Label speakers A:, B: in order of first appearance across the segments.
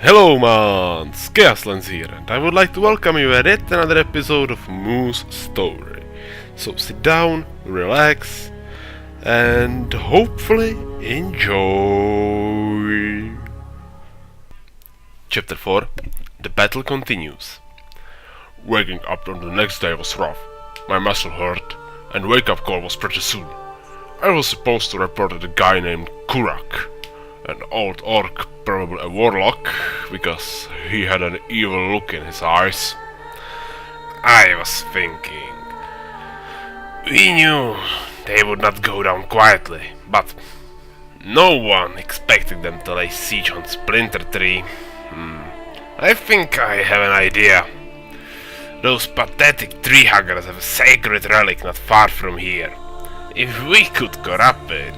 A: Hello man, Chaoslands here, and I would like to welcome you at yet another episode of Moo's Story. So sit down, relax, and hopefully enjoy. Chapter 4. The battle continues. Waking up on the next day was rough. My muscle hurt, and wake-up call was pretty soon. I was supposed to report to a guy named Kurak, an old orc, probably a warlock, because he had an evil look in his eyes. I was thinking, we knew they would not go down quietly, but no one expected them to lay siege on Splinter Tree. I think I have an idea. Those pathetic tree huggers have a sacred relic not far from here. If we could corrupt it...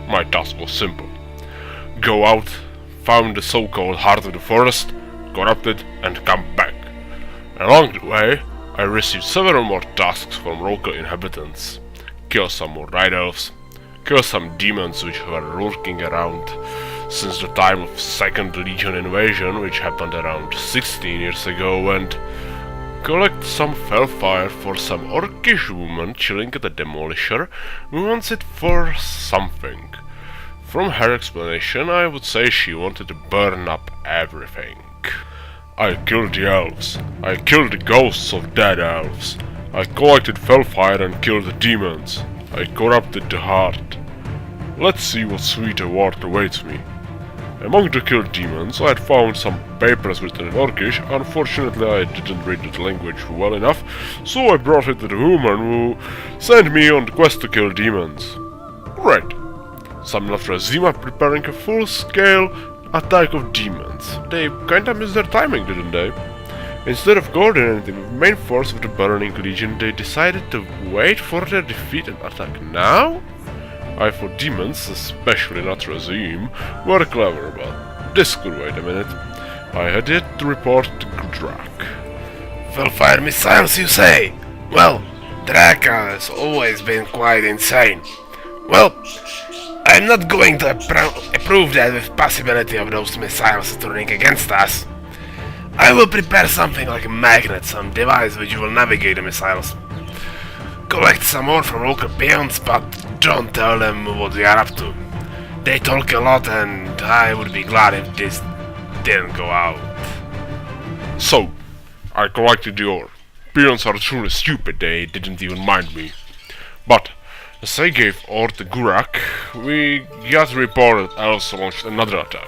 A: My task was simple. Go out, find the so-called heart of the forest, corrupt it, and come back. Along the way, I received several more tasks from local inhabitants. Kill some more night elves, kill some demons which were lurking around since the time of Second Legion invasion, which happened around 16 years ago, and collect some fellfire for some orcish woman chilling at the demolisher who wants it for something. From her explanation, I would say she wanted to burn up everything. I killed the elves. I killed the ghosts of dead elves. I collected fellfire and killed the demons. I corrupted the heart. Let's see what sweet award awaits me. Among the killed demons, I had found some papers written in Orcish. Unfortunately, I didn't read the language well enough, so I brought it to the woman who sent me on the quest to kill demons. Great. Some Lafrazima preparing a full-scale attack of demons. They kinda missed their timing, didn't they? Instead of coordinating with the main force of the Burning Legion, they decided to wait for their defeat and attack now? I thought demons, especially Lafrazim, were clever, but this could wait a minute. I had yet to report to Drak.
B: Fellfire missiles, you say? Well, Draka has always been quite insane. Well, I'm not going to approve that with possibility of those missiles turning against us. I will prepare something like a magnet, some device which will navigate the missiles. Collect some more from local peons, but don't tell them what we are up to. They talk a lot and I would be glad if this didn't go out.
A: So, I collected the ore. Peons are truly stupid, they didn't even mind me. But, as I gave ore to Gurak, we got reported elves launched another attack.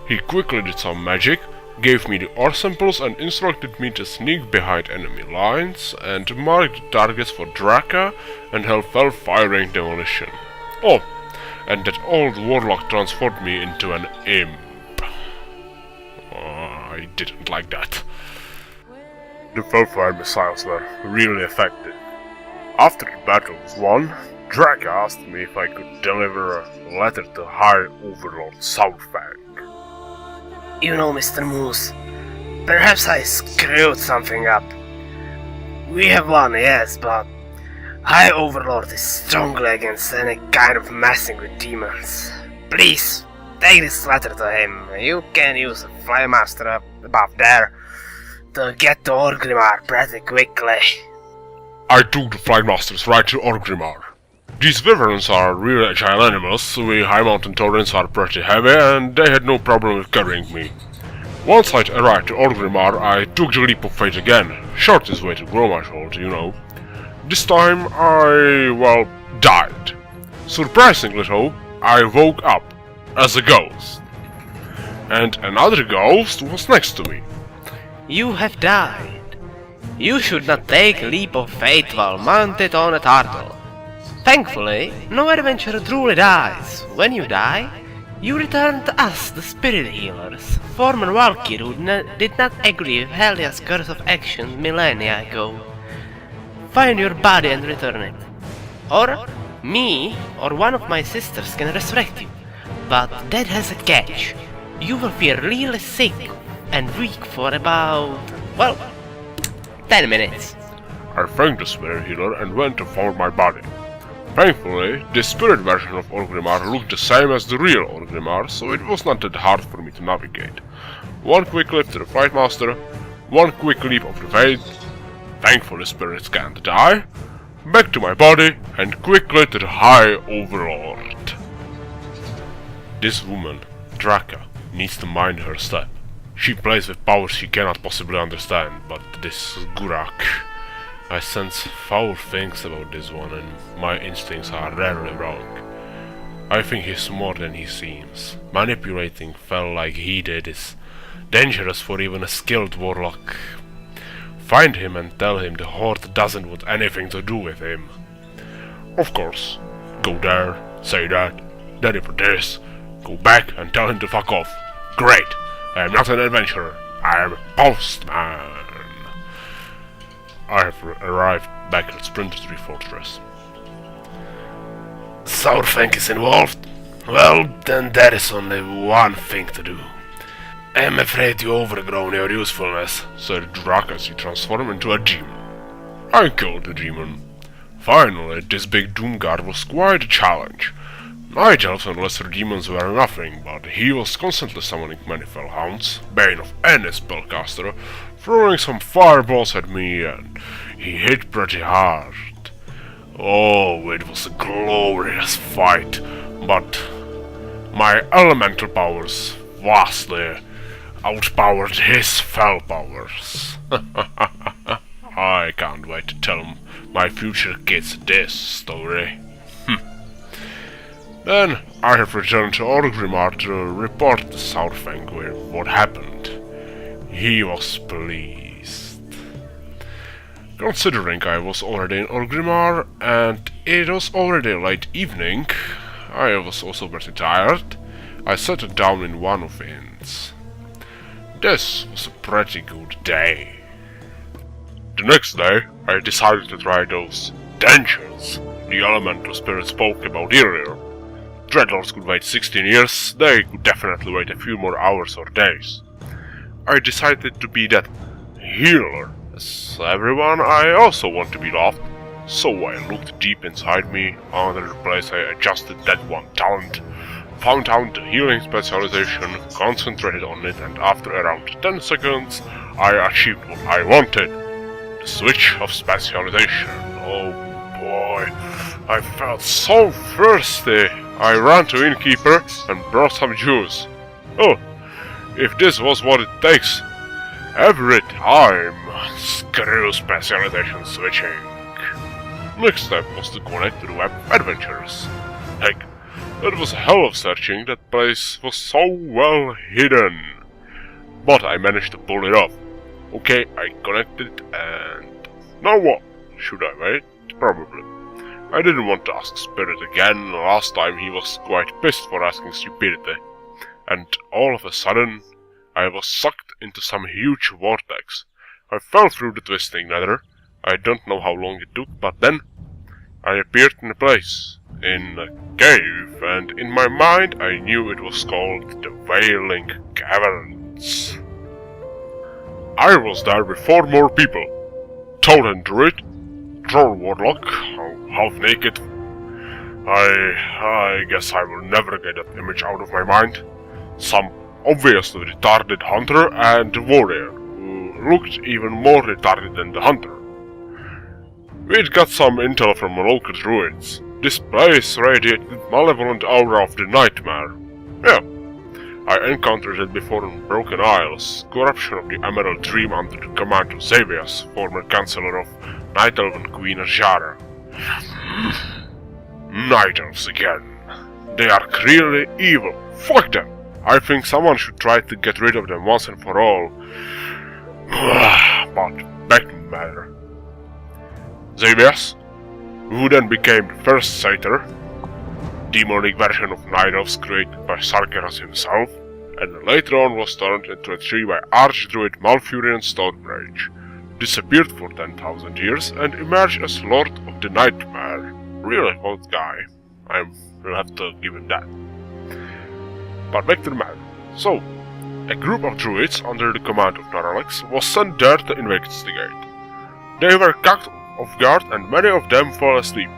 A: He quickly did some magic, gave me the ore samples and instructed me to sneak behind enemy lines and mark the targets for Draka and help fell-firing demolition. Oh, and that old warlock transformed me into an imp. I didn't like that. The fellfire missiles were really effective. After the battle was won, Draka asked me if I could deliver a letter to High Overlord Southbank.
B: You know, Mr. Moose, perhaps I screwed something up. We have won, yes, but High Overlord is strongly against any kind of messing with demons. Please, take this letter to him. You can use the Flymaster up above there to get to Orgrimmar pretty quickly.
A: I took the Flagmasters right to Orgrimmar. These wyverns are really agile animals, we Highmountain taurens are pretty heavy and they had no problem with carrying me. Once I'd arrived to Orgrimmar, I took the leap of faith again, shortest way to Gromashhold, you know. This time I, well, died. Surprisingly though, I woke up as a ghost. And another ghost was next to me.
C: You have died. You should not take a leap of faith while mounted on a turtle. Thankfully, no adventurer truly dies. When you die, you return to us, the spirit healers, former Valkyr who did not agree with Helia's curse of action millennia ago. Find your body and return it. Or, me or one of my sisters can resurrect you. But that has a catch. You will feel really sick and weak for about, well, 10 minutes.
A: I thanked the spirit healer and went to find my body. Thankfully, the spirit version of Orgrimmar looked the same as the real Orgrimmar, so it was not that hard for me to navigate. One quick lift to the Fight Master, one quick leap of the Fate, thankfully spirits can't die, back to my body, and quickly to the High Overlord. This woman, Draka, needs to mind her step. She plays with powers she cannot possibly understand, but this Gurak... I sense foul things about this one, and my instincts are rarely wrong. I think he's more than he seems. Manipulating fell like he did is dangerous for even a skilled warlock. Find him and tell him the Horde doesn't want anything to do with him. Of course, go there, say that, then if it is, go back and tell him to fuck off. Great! I am not an adventurer, I am a postman. I have arrived back at Splinter Tree Fortress.
B: Sourfang is involved? Well, then there is only one thing to do. I am afraid you overgrown your usefulness,
A: said Drak as he transformed into a demon. I killed the demon. Finally, this big Doomguard was quite a challenge. Night elves and lesser demons were nothing, but he was constantly summoning many fellhounds, bane of any spellcaster, throwing some fireballs at me, and he hit pretty hard. Oh, it was a glorious fight, but my elemental powers vastly outpowered his fell powers. I can't wait to tell my future kids this story. Then I have returned to Orgrimmar to report to Sourfang with what happened. He was pleased. Considering I was already in Orgrimmar and it was already late evening, I was also pretty tired. I sat down in one of the inns. This was a pretty good day. The next day, I decided to try those dungeons the elemental spirit spoke about earlier. Dreadlords could wait 16 years, they could definitely wait a few more hours or days. I decided to be that healer. As everyone, I also want to be loved. So I looked deep inside me, under the place I adjusted that one talent, found out the healing specialization, concentrated on it, and after around 10 seconds, I achieved what I wanted. The switch of specialization. Oh boy, I felt so thirsty. I ran to innkeeper and brought some juice. Oh, if this was what it takes. Every time. Screw specialization switching. Next step was to connect to the web adventures. Heck, that was a hell of searching, that place was so well hidden. But I managed to pull it off. Okay, I connected and... Now what? Should I wait? Probably. I didn't want to ask Spirit again. Last time he was quite pissed for asking stupidity. And all of a sudden, I was sucked into some huge vortex. I fell through the twisting nether. I don't know how long it took, but then I appeared in a place, in a cave, and in my mind I knew it was called the Wailing Caverns. I was there with 4 more people. Tauren Druid, Troll Warlock, half naked. I guess I will never get that image out of my mind. Some obviously retarded hunter and warrior, who looked even more retarded than the hunter. We'd got some intel from local druids. This place radiated malevolent aura of the nightmare. Yeah, I encountered it before in Broken Isles, corruption of the Emerald Dream under the command of Xavius, former Chancellor of Night Elven Queen Ajara. Night Elves again. They are clearly evil. Fuck them! I think someone should try to get rid of them once and for all. But back to the matter. Xavius, who then became the first Satyr, demonic version of Night Elves created by Sargeras himself, and later on was turned into a tree by Archdruid Malfurion Stormrage, disappeared for 10,000 years and emerged as Lord of the Nightmare. Really hot guy, I will have to give him that. But back to the matter. So, a group of druids under the command of Naralex was sent there to investigate. They were caught off guard and many of them fell asleep.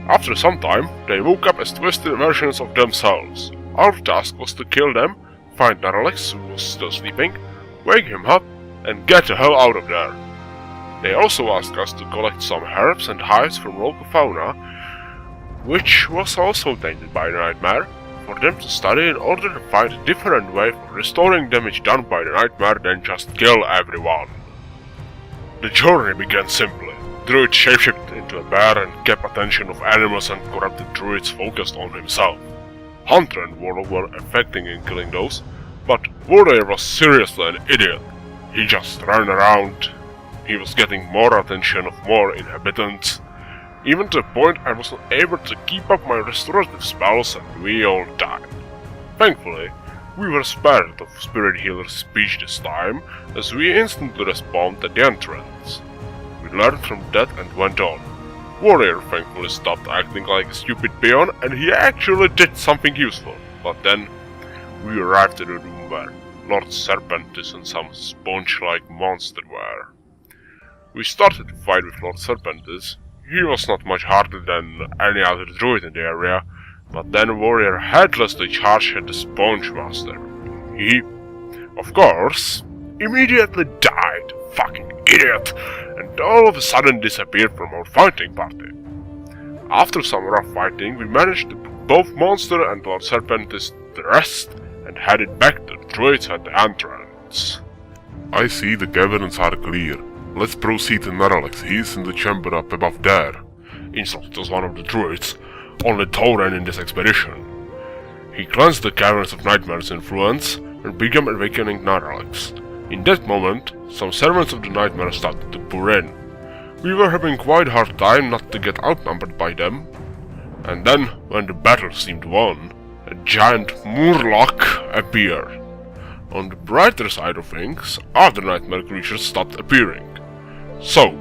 A: After some time, they woke up as twisted versions of themselves. Our task was to kill them, find Naralex, who was still sleeping, wake him up, and get the hell out of there. They also asked us to collect some herbs and hives from local fauna, which was also tainted by the nightmare, for them to study in order to find a different way for restoring damage done by the nightmare than just kill everyone. The journey began simply. Druid shapeshifted into a bear and kept attention of animals and corrupted druids focused on himself. Hunter and Warlock were effective in killing those, but Warrior was seriously an idiot. He just ran around. He was getting more attention of more inhabitants, even to the point I wasn't able to keep up my restorative spells and we all died. Thankfully, we were spared of Spirit Healer's speech this time, as we instantly respawned at the entrance. We learned from that and went on. Warrior thankfully stopped acting like a stupid peon and he actually did something useful, but then we arrived at a room where Lord Serpentis and some sponge-like monster were. We started to fight with Lord Serpentis. He was not much harder than any other druid in the area, but then Warrior headlessly charged at the Sponge Master. He, of course, immediately died, fucking idiot, and all of a sudden disappeared from our fighting party. After some rough fighting, we managed to put both Monster and Lord Serpentis to rest and headed back to the druids at the entrance.
D: I see the caverns are clear. Let's proceed to Naralex. He is in the chamber up above there.
A: Insulted as one of the druids, only tauren in this expedition. He cleansed the caverns of Nightmare's influence and began awakening Naralex. In that moment, some servants of the Nightmare started to pour in. We were having quite a hard time not to get outnumbered by them. And then, when the battle seemed won, a giant Murloc appeared. On the brighter side of things, other nightmare creatures stopped appearing. So,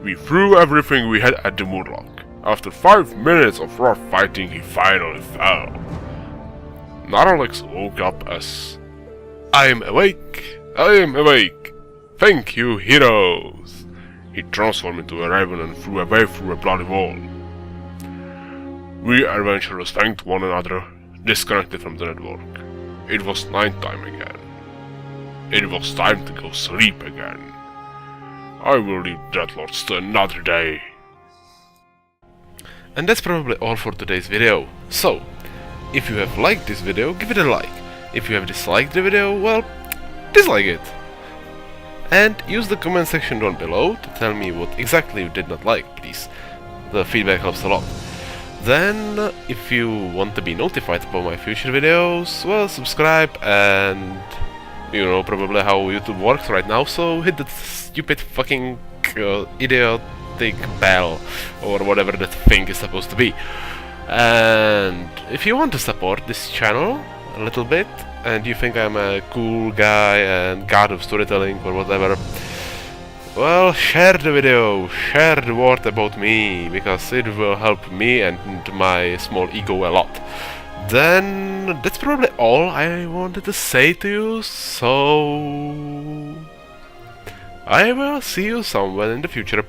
A: we threw everything we had at the Murloc. After 5 minutes of rough fighting, he finally fell. Naralex woke up as, "I am awake! I am awake! Thank you, heroes!" He transformed into a raven and flew away through a bloody wall. We adventurers thanked one another, disconnected from the network. It was nighttime again. It was time to go sleep again. I will leave Dreadlords to another day.
E: And that's probably all for today's video. So, if you have liked this video, give it a like. If you have disliked the video, well, dislike it. And use the comment section down below to tell me what exactly you did not like, please. The feedback helps a lot. Then, if you want to be notified about my future videos, well, subscribe and you know probably how YouTube works right now, so hit that stupid fucking idiotic bell or whatever that thing is supposed to be. And if you want to support this channel a little bit and you think I'm a cool guy and god of storytelling or whatever, well, share the video, share the word about me, because it will help me and my small ego a lot. Then that's probably all I wanted to say to you, so I will see you somewhere in the future.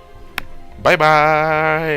E: Bye bye.